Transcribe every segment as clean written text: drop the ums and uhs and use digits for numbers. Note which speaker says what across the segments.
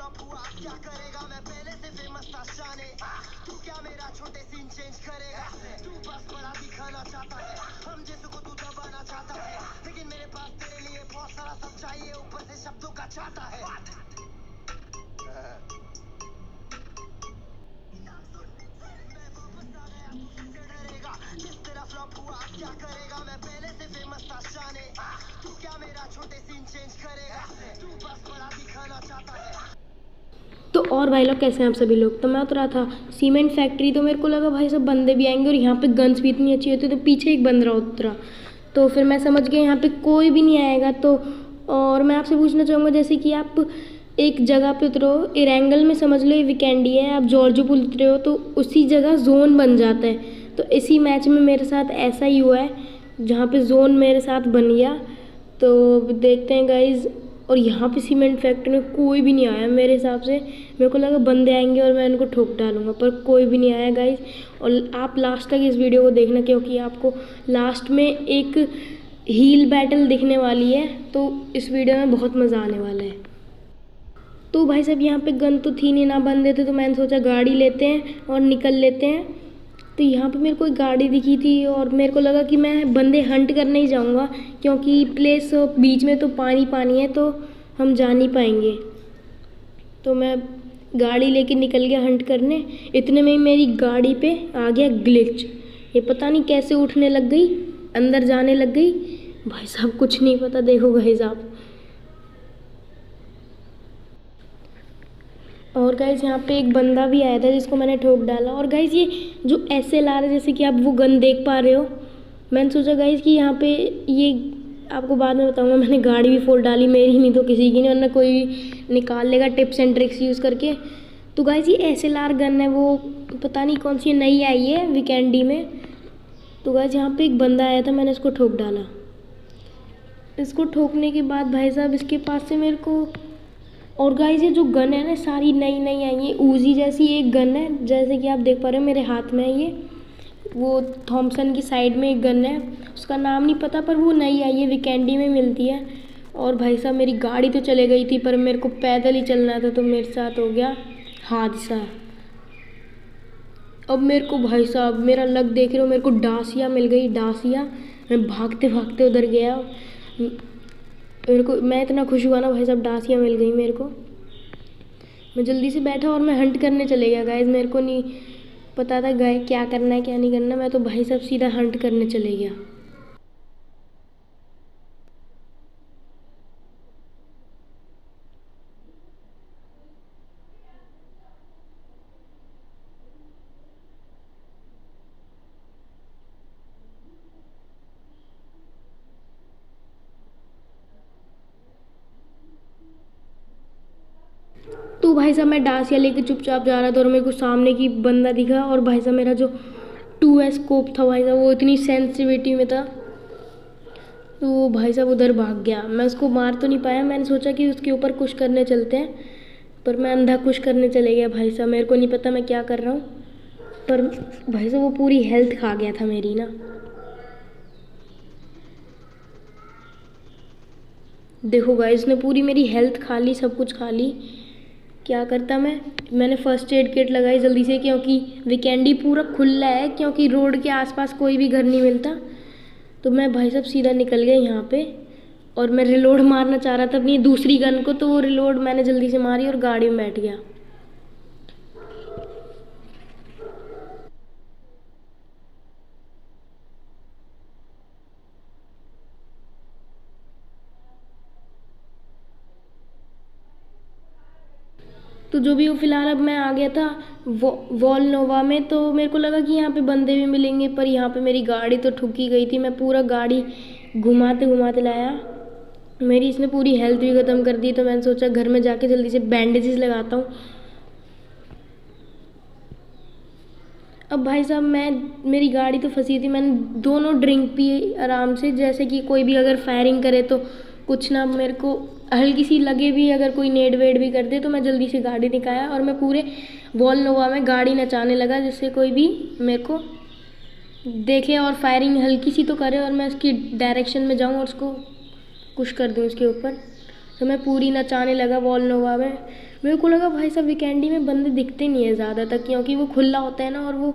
Speaker 1: Flop हुआ क्या करेगा, मैं पहले से फेमस था शाने, तू क्या मेरा छोटे सीन चेंज करेगा, तू बस बड़ा दिखाना चाहता है, हम जैसे को तू दबाना चाहता है, लेकिन मेरे पास तेरे लिए बहुत सारा सब चाहिए, ऊपर से शब्दों का चाहता है। जिस तेरा फ्लॉप हुआ क्या करेगा, मैं पहले से फेमस था शाने, तू क्या मेरा छोटे सीन चेंज करेगा, तू बस बड़ा दिखाना चाहता है।
Speaker 2: तो और भाई लोग कैसे हैं आप सभी लोग। तो मैं उतरा था सीमेंट फैक्ट्री, तो मेरे को लगा भाई सब बंदे भी आएंगे और यहाँ पे गन्स भी इतनी अच्छी होती है, तो पीछे एक बंदरा उतरा, तो फिर मैं समझ गया यहाँ पे कोई भी नहीं आएगा। तो और मैं आपसे पूछना चाहूँगा, जैसे कि आप एक जगह पे उतरो, इरेंगल में समझ लो ये वीकेंडी है, आप जॉर्जो पुल उतरे हो तो उसी जगह जोन बन जाता है। तो इसी मैच में मेरे साथ ऐसा ही हुआ है, जहाँ पे जोन मेरे साथ बन गया। तो देखते हैं गाइज। और यहाँ पे सीमेंट फैक्ट्री में कोई भी नहीं आया मेरे हिसाब से, मेरे को लगा बंदे आएंगे और मैं उनको ठोक डालूंगा, पर कोई भी नहीं आया गाइज। और आप लास्ट तक इस वीडियो को देखना, क्योंकि आपको लास्ट में एक हील बैटल दिखने वाली है, तो इस वीडियो में बहुत मज़ा आने वाला है। तो भाई साहब यहाँ पे गन तो थी नहीं, ना बंदे थे, तो मैंने सोचा गाड़ी लेते हैं और निकल लेते हैं। तो यहाँ पे मेरे को एक गाड़ी दिखी थी और मेरे को लगा कि मैं बंदे हंट करने ही जाऊँगा, क्योंकि प्लेस बीच में तो पानी पानी है, तो हम जा नहीं पाएंगे। तो मैं गाड़ी लेके निकल गया हंट करने। इतने में ही मेरी गाड़ी पे आ गया ग्लिच, ये पता नहीं कैसे उठने लग गई, अंदर जाने लग गई। भाई साहब कुछ नहीं पता, देखो भाई साहब। और गाइज यहाँ पे एक बंदा भी आया था जिसको मैंने ठोक डाला। और गाइज ये जो SLR है, जैसे कि आप वो गन देख पा रहे हो, मैंने सोचा गाइज कि यहाँ पे ये आपको बाद में बताऊंगा, मैंने गाड़ी भी फोड़ डाली, मेरी नहीं तो किसी की नहीं, वरना कोई निकाल लेगा टिप्स एंड ट्रिक्स यूज़ करके। तो गाइज ये SLR गन है, वो पता नहीं कौन सी नई आई है वीकेंडी में। तो गाइज यहाँ पे एक बंदा आया था, मैंने इसको ठोक डाला। इसको ठोकने के बाद भाई साहब इसके पास से मेरे को, और गाइस ये जो गन है ना सारी नई नई आई है, ऊजी जैसी एक गन है, जैसे कि आप देख पा रहे हो मेरे हाथ में है ये, वो थॉमसन की साइड में एक गन है, उसका नाम नहीं पता, पर वो नई आई है, वीकेंडी में मिलती है। और भाई साहब मेरी गाड़ी तो चले गई थी, पर मेरे को पैदल ही चलना था, तो मेरे साथ हो गया हादसा। अब मेरे को भाई साहब मेरा लक देख रहे हो, मेरे को डासिया मिल गई, डासिया। मैं भागते भागते उधर गया, मेरे को, मैं इतना खुश हुआ ना भाई साहब, डासियाँ मिल गई मेरे को। मैं जल्दी से बैठा और मैं हंट करने चले गया गाइस, मेरे को नहीं पता था गाय क्या करना है क्या नहीं करना, मैं तो भाई साहब सीधा हंट करने चले गया। तो भाई साहब मैं डासिया लेके चुपचाप जा रहा था और मेरे को सामने की बंदा दिखा, और भाई साहब मेरा जो 2S स्कोप था भाई साहब वो इतनी सेंसिटिविटी में था, तो वो भाई साहब उधर भाग गया। मैं उसको मार तो नहीं पाया, मैंने सोचा कि उसके ऊपर कुछ करने चलते हैं, पर मैं अंधा कुछ करने चले गया भाई साहब, मेरे को नहीं पता मैं क्या कर रहा हूँ, पर भाई साहब वो पूरी हेल्थ खा गया था मेरी ना। देखो गाइस इसने पूरी मेरी हेल्थ खा ली, सब कुछ खा ली। क्या करता मैंने फर्स्ट एड किट लगाई जल्दी से, क्योंकि वीकेंडी पूरा खुला है, क्योंकि रोड के आसपास कोई भी घर नहीं मिलता। तो मैं भाई साहब सीधा निकल गया यहाँ पे, और मैं रिलोड मारना चाह रहा था अपनी दूसरी गन को, तो वो रिलोड मैंने जल्दी से मारी और गाड़ी में बैठ गया। तो जो भी हो, फिलहाल अब मैं आ गया था वॉल नोवा में, तो मेरे को लगा कि यहाँ पे बंदे भी मिलेंगे, पर यहाँ पे मेरी गाड़ी तो ठुकी गई थी, मैं पूरा गाड़ी घुमाते घुमाते लाया, मेरी इसने पूरी हेल्थ भी ख़त्म कर दी। तो मैंने सोचा घर में जाके जल्दी से बैंडेजेस लगाता हूँ। अब भाई साहब मेरी गाड़ी तो फंसी थी, मैंने दोनों ड्रिंक पी आराम से, जैसे कि कोई भी अगर फायरिंग करे तो कुछ ना मेरे को हल्की सी लगे भी, अगर कोई नेड वेड भी कर दे, तो मैं जल्दी से गाड़ी निकाला और मैं पूरे वॉल नोवा में गाड़ी नचाने लगा, जिससे कोई भी मेरे को देखे और फायरिंग हल्की सी तो करे और मैं उसकी डायरेक्शन में जाऊँ और उसको कुछ कर दूँ उसके ऊपर। तो मैं पूरी नचाने लगा वॉलनोवा में। मेरे को लगा भाई साहब वीकेंडी में बंदे दिखते नहीं है ज़्यादा तक, क्योंकि वो खुला होता है ना और वो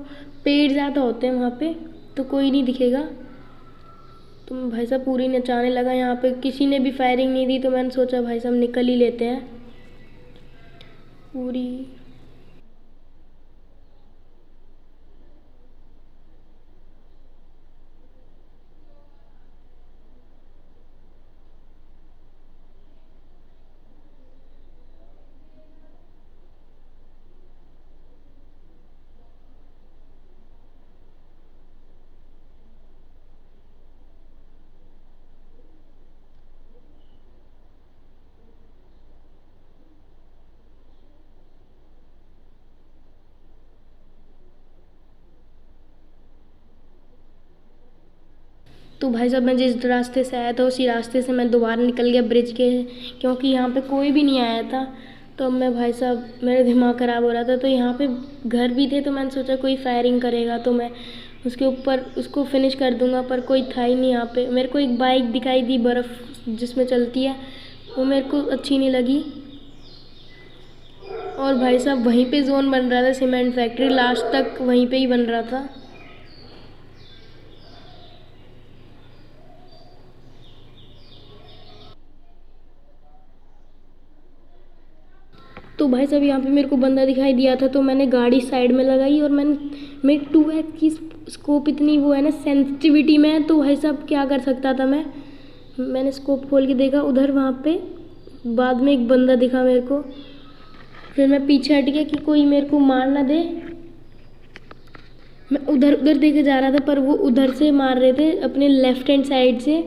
Speaker 2: पेड़ ज़्यादा होते हैं वहाँ पे, तो कोई नहीं दिखेगा। तो मैं भाई साहब पूरी नचाने लगा। यहाँ पे किसी ने भी फायरिंग नहीं दी, तो मैंने सोचा भाई साहब निकल ही लेते हैं पूरी। तो भाई साहब मैं जिस रास्ते से आया था उसी रास्ते से मैं दोबारा निकल गया ब्रिज के, क्योंकि यहाँ पे कोई भी नहीं आया था। तो अब मैं भाई साहब मेरा दिमाग ख़राब हो रहा था, तो यहाँ पे घर भी थे, तो मैंने सोचा कोई फायरिंग करेगा तो मैं उसके ऊपर उसको फिनिश कर दूँगा, पर कोई था ही नहीं यहाँ पे। मेरे को एक बाइक दिखाई दी बर्फ़ जिसमें चलती है, वो मेरे को अच्छी नहीं लगी। और भाई साहब वहीं पे जोन बन रहा था, सीमेंट फैक्ट्री लास्ट तक वहीं पे ही बन रहा था। तो भाई साहब यहाँ पे मेरे को बंदा दिखाई दिया था, तो मैंने गाड़ी साइड में लगाई और मेरी 2x की स्कोप इतनी वो है ना सेंसिटिविटी में, तो भाई साहब क्या कर सकता था मैंने स्कोप खोल के देखा उधर, वहाँ पे बाद में एक बंदा दिखा मेरे को। फिर मैं पीछे हट गया कि कोई मेरे को मार ना दे। मैं उधर उधर देखे जा रहा था, पर वो उधर से मार रहे थे अपने लेफ्ट हैंड साइड से।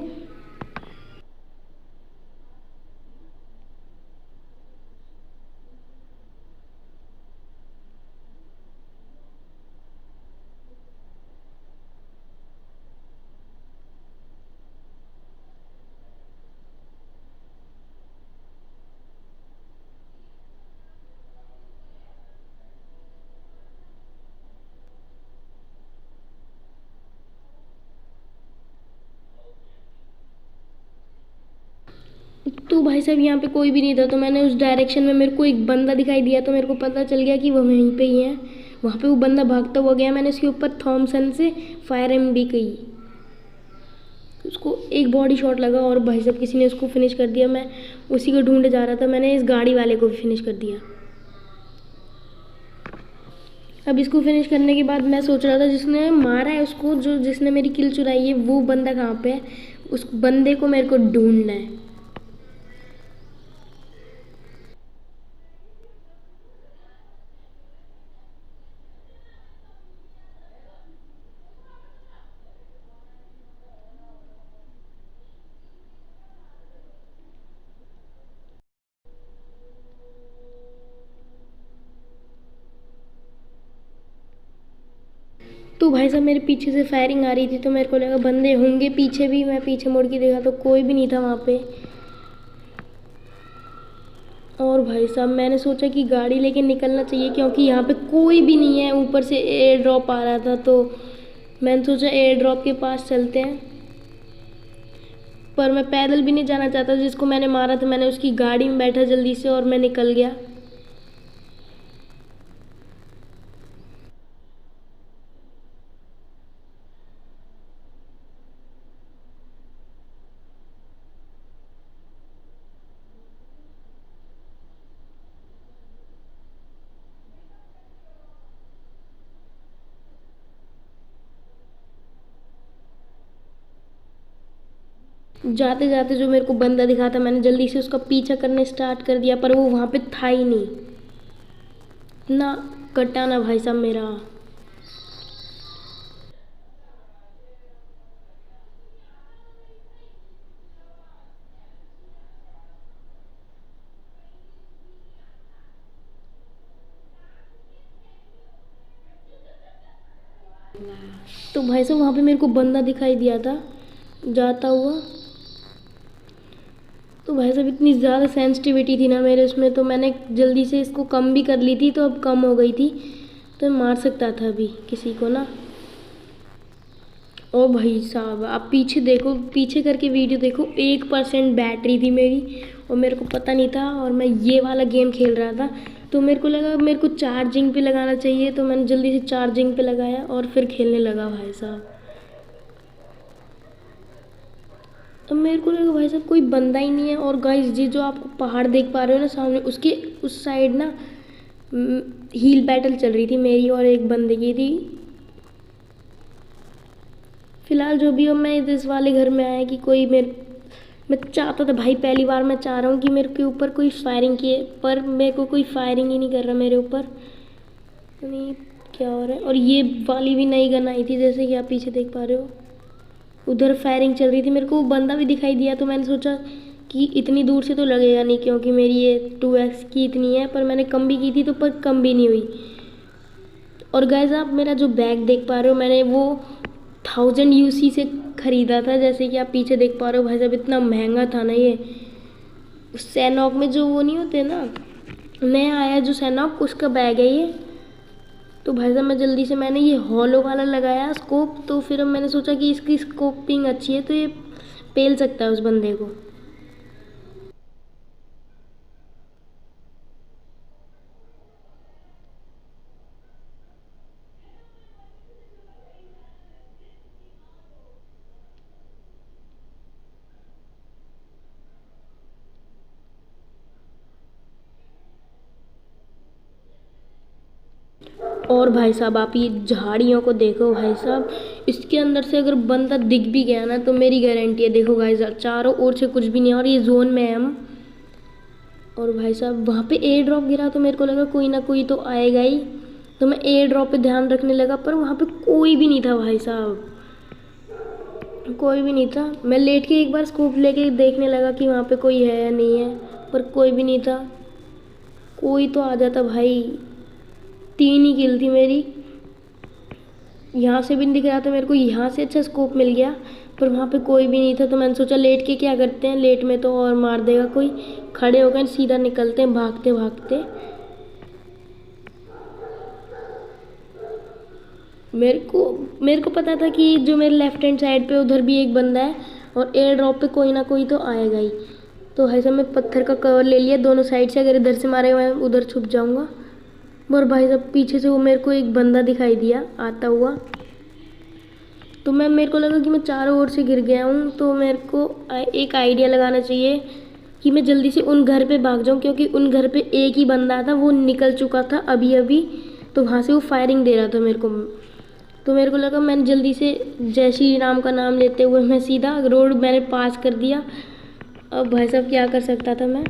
Speaker 2: तो भाई साहब यहाँ पे कोई भी नहीं था, तो मैंने उस डायरेक्शन में मेरे को एक बंदा दिखाई दिया, तो मेरे को पता चल गया कि वो वहीं पे ही है। वहाँ पे वो बंदा भागता हुआ गया, मैंने उसके ऊपर थॉमसन से फायर एम भी की, उसको एक बॉडी शॉट लगा और भाई साहब किसी ने उसको फिनिश कर दिया। मैं उसी को ढूंढे जा रहा था, मैंने इस गाड़ी वाले को भी फिनिश कर दिया। अब इसको फिनिश करने के बाद मैं सोच रहा था जिसने मारा है उसको, जो जिसने मेरी किल चुराई है, वो बंदा कहाँ पे है, उस बंदे को मेरे को ढूंढना है। तो भाई साहब मेरे पीछे से फायरिंग आ रही थी, तो मेरे को लगा बंदे होंगे पीछे भी। मैं पीछे मुड़ के देखा तो कोई भी नहीं था वहाँ पे। और भाई साहब मैंने सोचा कि गाड़ी लेके निकलना चाहिए, क्योंकि यहाँ पे कोई भी नहीं है। ऊपर से एयर ड्रॉप आ रहा था, तो मैंने सोचा एयर ड्रॉप के पास चलते हैं। पर मैं पैदल भी नहीं जाना चाहता। जिसको मैंने मारा था मैंने उसकी गाड़ी में बैठा जल्दी से और मैं निकल गया। जाते जाते जो मेरे को बंदा दिखा था, मैंने जल्दी से उसका पीछा करने स्टार्ट कर दिया, पर वो वहाँ पे था ही नहीं। ना कटा ना भाई साहब मेरा। तो भाई साहब वहाँ पे मेरे को बंदा दिखाई दिया था जाता हुआ। तो भाई साहब इतनी ज़्यादा सेंसिटिविटी थी ना मेरे उसमें, तो मैंने जल्दी से इसको कम भी कर ली थी, तो अब कम हो गई थी, तो मार सकता था अभी किसी को ना। ओ भाई साहब आप पीछे देखो, पीछे करके वीडियो देखो, 1% बैटरी थी मेरी और मेरे को पता नहीं था और मैं ये वाला गेम खेल रहा था। तो मेरे को लगा मेरे को चार्जिंग पे लगाना चाहिए, तो मैंने जल्दी से चार्जिंग पे लगाया और फिर खेलने लगा भाई साहब। अब मेरे को लगा भाई साहब कोई बंदा ही नहीं है। और गाइस ये जो आप पहाड़ देख पा रहे हो ना सामने, उसके उस साइड ना हील बैटल चल रही थी मेरी और एक बंदे की थी। फिलहाल जो भी हो, मैं इस वाले घर में आया कि कोई मैं चाहता था भाई, पहली बार मैं चाह रहा हूँ कि मेरे के ऊपर कोई फायरिंग किए, पर मेरे को कोई फायरिंग ही नहीं कर रहा मेरे ऊपर। नहीं क्या हो रहा है। और ये वाली भी नई गन आई थी, जैसे कि आप पीछे देख पा रहे हो। उधर फायरिंग चल रही थी, मेरे को वो बंदा भी दिखाई दिया, तो मैंने सोचा कि इतनी दूर से तो लगेगा नहीं, क्योंकि मेरी ये 2x की इतनी है, पर मैंने कम भी की थी तो पर कम भी नहीं हुई। और गाइस आप मेरा जो बैग देख पा रहे हो, मैंने वो 1000 UC से ख़रीदा था, जैसे कि आप पीछे देख पा रहे हो। भाई साहब इतना महंगा था ना ये। सैनॉक में जो वो नहीं होते ना, नया आया जो सैनॉक, उसका बैग है ये। तो भाई साहब मैं जल्दी से मैंने ये हॉलो वाला लगाया स्कोप, तो फिर अब मैंने सोचा कि इसकी स्कोपिंग अच्छी है तो ये पेल सकता है उस बंदे को। और भाई साहब आप ये झाड़ियों को देखो भाई साहब, इसके अंदर से अगर बंदा दिख भी गया ना तो मेरी गारंटी है। देखो गाइस चारों ओर से कुछ भी नहीं है और ये जोन में है हम। और भाई साहब वहाँ पे एयर ड्रॉप गिरा तो मेरे को लगा कोई ना कोई तो आएगा ही, तो मैं एयर ड्रॉप पे ध्यान रखने लगा, पर वहाँ पे कोई भी नहीं था भाई साहब, कोई भी नहीं था। मैं लेट के एक बार स्कोप लेके देखने लगा कि वहाँ पे कोई है या नहीं है, पर कोई भी नहीं था। कोई तो आ जाता भाई। 3 ही किल थी मेरी। यहाँ से भी नहीं दिख रहा था मेरे को, यहाँ से अच्छा स्कोप मिल गया, पर वहाँ पे कोई भी नहीं था। तो मैंने सोचा लेट के क्या करते हैं, लेट में तो और मार देगा कोई, खड़े हो गए सीधा निकलते हैं भागते भागते। मेरे को पता था कि जो मेरे लेफ्ट हैंड साइड पे उधर भी एक बंदा है और एयर ड्रॉप पे कोई ना कोई तो आएगा ही। तो ऐसे मैं पत्थर का कवर ले लिया दोनों साइड से, अगर इधर से मारेगा मैं उधर छुप जाऊंगा। और भाई साहब पीछे से वो मेरे को एक बंदा दिखाई दिया आता हुआ, तो मेरे को लगा कि मैं चारों ओर से गिर गया हूँ, तो मेरे को एक आइडिया लगाना चाहिए कि मैं जल्दी से उन घर पे भाग जाऊँ, क्योंकि उन घर पे एक ही बंदा था, वो निकल चुका था अभी अभी, तो वहाँ से वो फायरिंग दे रहा था मेरे को। तो मेरे को लगा मैंने जल्दी से जय श्री राम का नाम लेते हुए मैं सीधा रोड मैंने पास कर दिया। अब भाई साहब क्या कर सकता था मैं,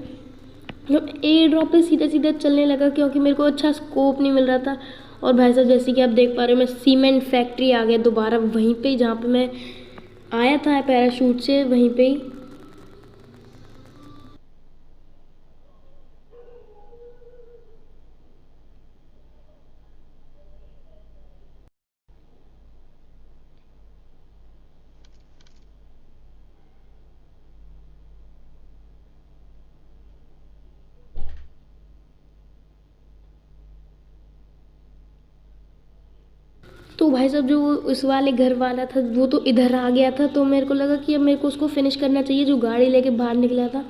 Speaker 2: एयर ड्रॉप पे सीधा सीधा चलने लगा, क्योंकि मेरे को अच्छा स्कोप नहीं मिल रहा था। और भाई साहब जैसे कि आप देख पा रहे हो, मैं सीमेंट फैक्ट्री आ गया दोबारा वहीं पे जहाँ पे मैं आया था पैराशूट से, वहीं पे ही। तो भाई साहब जो उस वाले घर वाला था वो तो इधर आ गया था, तो मेरे को लगा कि अब मेरे को उसको फिनिश करना चाहिए, जो गाड़ी लेके बाहर निकला था।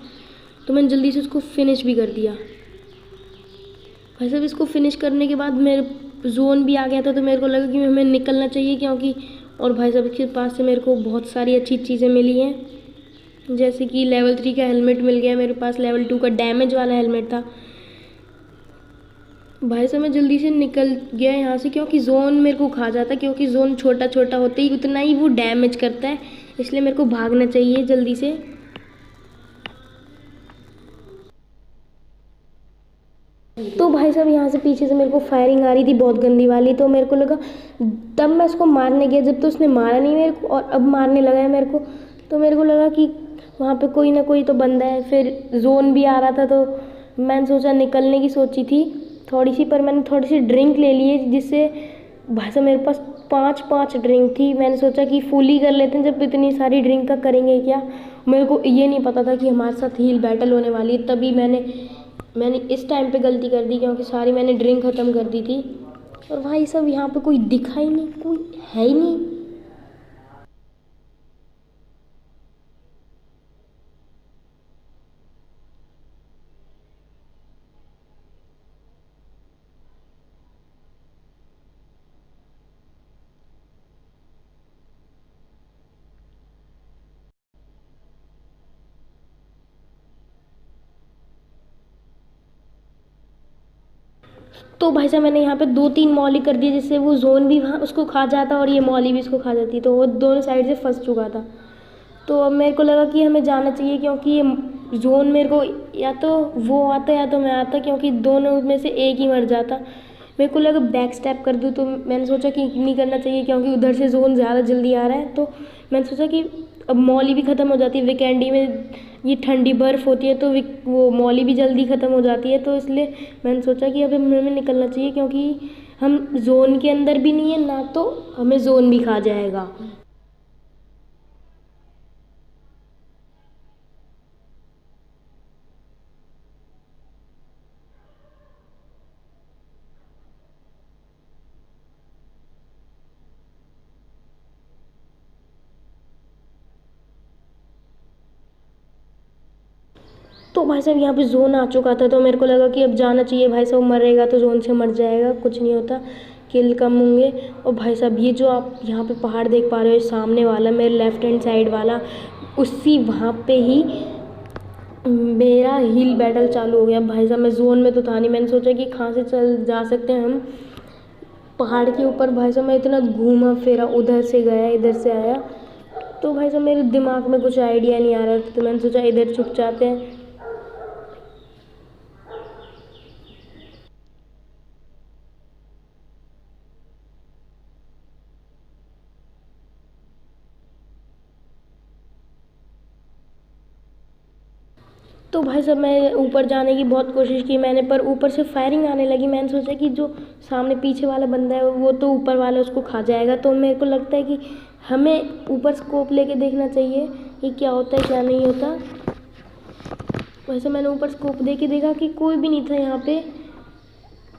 Speaker 2: तो मैंने जल्दी से उसको फिनिश भी कर दिया। भाई साहब इसको फिनिश करने के बाद मेरे जोन भी आ गया था, तो मेरे को लगा कि हमें निकलना चाहिए, क्योंकि और भाई साहब इसके पास से मेरे को बहुत सारी अच्छी चीज़ें मिली हैं, जैसे कि लेवल 3 का हेलमेट मिल गया मेरे पास, लेवल 2 का डैमेज वाला हेलमेट था। भाई साहब मैं जल्दी से निकल गया यहाँ से, क्योंकि जोन मेरे को खा जाता है, क्योंकि जोन छोटा छोटा होते ही उतना ही वो डैमेज करता है, इसलिए मेरे को भागना चाहिए जल्दी से। तो भाई साहब यहाँ से पीछे से मेरे को फायरिंग आ रही थी बहुत गंदी वाली, तो मेरे को लगा, तब मैं उसको मारने गया जब तो उसने मारा नहीं मेरे को, और अब मारने लगा है मेरे को। तो मेरे को लगा कि वहाँ पे कोई ना कोई तो बंदा है, फिर जोन भी आ रहा था, तो मैंने सोचा निकलने की सोची थी थोड़ी सी, पर मैंने थोड़ी सी ड्रिंक ले ली है, जिससे भाई साहब मेरे पास 5 ड्रिंक थी। मैंने सोचा कि फुल ही कर लेते हैं, जब इतनी सारी ड्रिंक का करेंगे क्या। मेरे को ये नहीं पता था कि हमारे साथ हील बैटल होने वाली है, तभी मैंने इस टाइम पे गलती कर दी, क्योंकि सारी मैंने ड्रिंक ख़त्म कर दी थी। और भाई साहब यहाँ पे कोई दिखा ही नहीं, कोई है ही नहीं। तो भाई साहब मैंने यहाँ पे 2-3 मौली कर दिए, जिससे वो जोन भी वहाँ उसको खा जाता और ये मौली भी उसको खा जाती, तो वो दोनों साइड से फंस चुका था। तो अब मेरे को लगा कि हमें जाना चाहिए, क्योंकि ये जोन मेरे को या तो वो आता या तो मैं आता, क्योंकि दोनों में से एक ही मर जाता। मेरे को लगा बैक स्टेप कर दूँ, तो मैंने सोचा कि नहीं करना चाहिए, क्योंकि उधर से जोन ज़्यादा जल्दी आ रहा है। तो मैंने सोचा कि अब मौली भी ख़त्म हो जाती है, वीकेंडी में ये ठंडी बर्फ़ होती है, तो वो मौली भी जल्दी ख़त्म हो जाती है। तो इसलिए मैंने सोचा कि अब हमें निकलना चाहिए, क्योंकि हम जोन के अंदर भी नहीं है ना, तो हमें जोन भी खा जाएगा। तो भाई साहब यहाँ पे जोन आ चुका था, तो मेरे को लगा कि अब जाना चाहिए। भाई साहब मरेगा तो जोन से मर जाएगा, कुछ नहीं होता, किल कम होंगे। और भाई साहब ये जो आप यहाँ पे पहाड़ देख पा रहे हो, सामने वाला मेरे लेफ्ट हैंड साइड वाला, उसी वहाँ पे ही मेरा हील बैटल चालू हो गया। भाई साहब मैं जोन में तो था नहीं, मैंने सोचा कि कहाँ से चल जा सकते हैं हम पहाड़ के ऊपर। भाई साहब मैं इतना घूमा फिरा, उधर से गया इधर से आया, तो भाई साहब मेरे दिमाग में कुछ आइडिया नहीं आ रहा था, तो मैंने सोचा इधर छुप जाते हैं। तो भाई साहब मैं ऊपर जाने की बहुत कोशिश की मैंने, पर ऊपर से फायरिंग आने लगी। मैंने सोचा कि जो सामने पीछे वाला बंदा है वो तो ऊपर वाला उसको खा जाएगा, तो मेरे को लगता है कि हमें ऊपर स्कोप लेके देखना चाहिए कि क्या होता है क्या नहीं होता। वैसे मैंने ऊपर स्कोप दे के देखा कि कोई भी नहीं था यहाँ पे।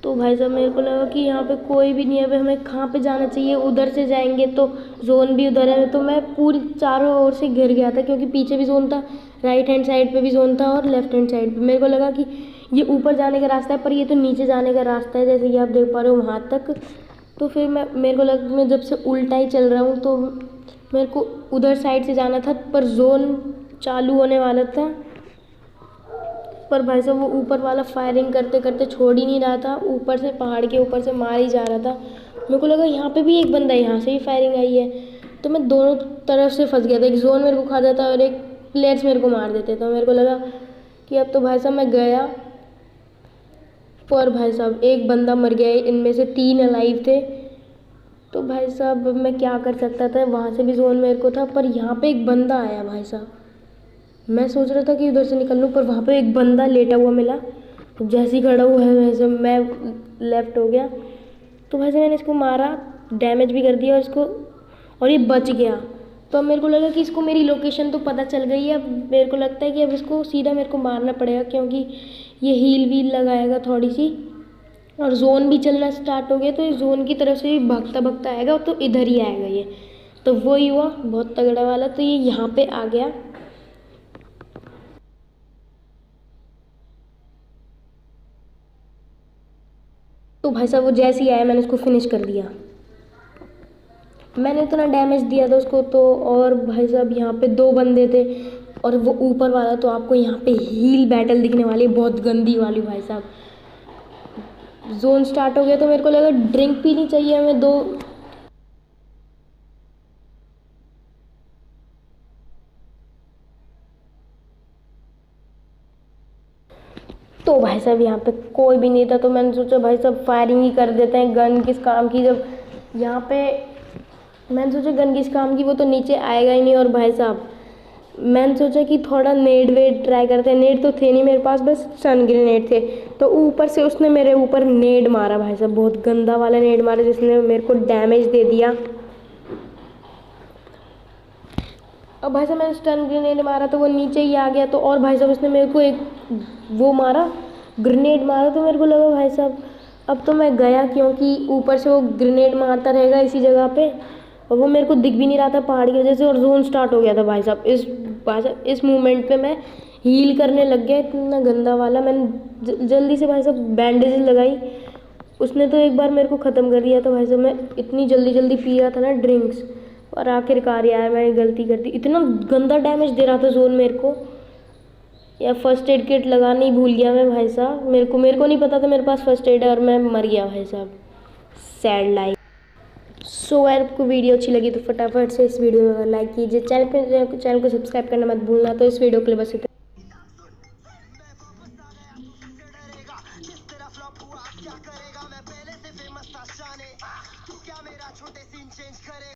Speaker 2: तो भाई साहब मेरे को लगा कि यहाँ पे कोई भी नहीं है, अब हमें कहाँ पे जाना चाहिए। उधर से जाएंगे तो जोन भी उधर है, तो मैं पूरी चारों ओर से घिर गया था, क्योंकि पीछे भी जोन था, राइट हैंड साइड पे भी जोन था और लेफ्ट हैंड साइड पे। मेरे को लगा कि ये ऊपर जाने का रास्ता है, पर ये तो नीचे जाने का रास्ता है, जैसे कि आप देख पा रहे हो वहाँ तक। तो फिर मेरे को लगा मैं जब से उल्टा ही चल रहा हूँ, तो मेरे को उधर साइड से जाना था, पर जोन चालू होने वाला था। पर भाई साहब वो ऊपर वाला फायरिंग करते करते छोड़ ही नहीं रहा था, ऊपर से पहाड़ के ऊपर से मार ही जा रहा था। मेरे को लगा यहाँ पे भी एक बंदा है, यहाँ से भी फायरिंग आई है, तो मैं दोनों तरफ से फंस गया था। एक जोन मेरे को खा जाता और एक प्लेयर्स मेरे को मार देते, तो मेरे को लगा कि अब तो भाई साहब मैं गया। पर भाई साहब एक बंदा मर गया, इनमें से 3 अलाइव थे। तो भाई साहब मैं क्या कर सकता था, वहाँ से भी जोन मेरे को था, पर यहाँ पे एक बंदा आया। भाई साहब मैं सोच रहा था कि उधर से निकल लूँ, पर वहाँ पे एक बंदा लेटा हुआ मिला, तो जैसे ही खड़ा हुआ है वैसे मैं लेफ्ट हो गया। तो वैसे मैंने इसको मारा, डैमेज भी कर दिया और इसको, और ये बच गया। तो अब मेरे को लगा कि इसको मेरी लोकेशन तो पता चल गई है। अब मेरे को लगता है कि अब इसको सीधा मेरे को मारना पड़ेगा, क्योंकि ये हील वील लगाएगा थोड़ी सी, और जोन भी चलना स्टार्ट हो गया, तो इस जोन की तरफ से भी भागता भागता आएगा, तो इधर ही आएगा ये। तो वही हुआ बहुत तगड़ा वाला, तो ये यहाँ पे आ गया। तो भाई साहब वो जैसे ही आया मैंने उसको फिनिश कर दिया। मैंने इतना डैमेज दिया था उसको तो। और भाई साहब यहाँ पे 2 बंदे थे, और वो ऊपर वाला तो आपको यहाँ पे हील बैटल दिखने वाली है, बहुत गंदी वाली। भाई साहब जोन स्टार्ट हो गया, तो मेरे को लगा ड्रिंक पीनी चाहिए हमें 2। तो भाई साहब यहाँ पे कोई भी नहीं था, तो मैंने सोचा भाई साहब फायरिंग ही कर देते हैं, गन किस काम की। जब यहाँ पे मैंने सोचा गन किस काम की, वो तो नीचे आएगा ही नहीं। और भाई साहब मैंने सोचा कि थोड़ा नेड वेड ट्राई करते हैं। नेड तो थे नहीं मेरे पास, बस सन ग्रेनेड थे। तो ऊपर से उसने मेरे ऊपर नेड मारा, भाई साहब बहुत गंदा वाला नेड मारा, जिसने मेरे को डैमेज दे दिया। अब भाई साहब मैंने स्टन ग्रेनेड मारा तो वो नीचे ही आ गया। तो और भाई साहब उसने मेरे को एक वो मारा, ग्रेनेड मारा, तो मेरे को लगा भाई साहब अब तो मैं गया, क्योंकि ऊपर से वो ग्रेनेड मारता रहेगा इसी जगह पे, और वो मेरे को दिख भी नहीं रहा था पहाड़ की वजह से, और जोन स्टार्ट हो गया था। भाई साहब इस मोमेंट पे मैं हील करने लग गया, इतना गंदा वाला। मैंने जल्दी से भाई साहब बैंडेज लगाई, उसने तो एक बार मेरे को ख़त्म कर दिया था। भाई साहब मैं इतनी जल्दी जल्दी पी रहा था ना ड्रिंक्स, और आखिरकार यार मैंने गलती कर दी, इतना गंदा डैमेज दे रहा था जोन मेरे को। या फर्स्ट एड किट लगाना ही भूल गया मैं भाई साहब, मेरे को नहीं पता था मेरे पास फर्स्ट एड है और मैं मर गया भाई साहब। Sad life. सो अगर आपको वीडियो अच्छी लगी तो फटाफट से इस वीडियो को लाइक कीजिए, चैनल को सब्सक्राइब करना मत भूलना। तो इस वीडियो के लिए बस इतना।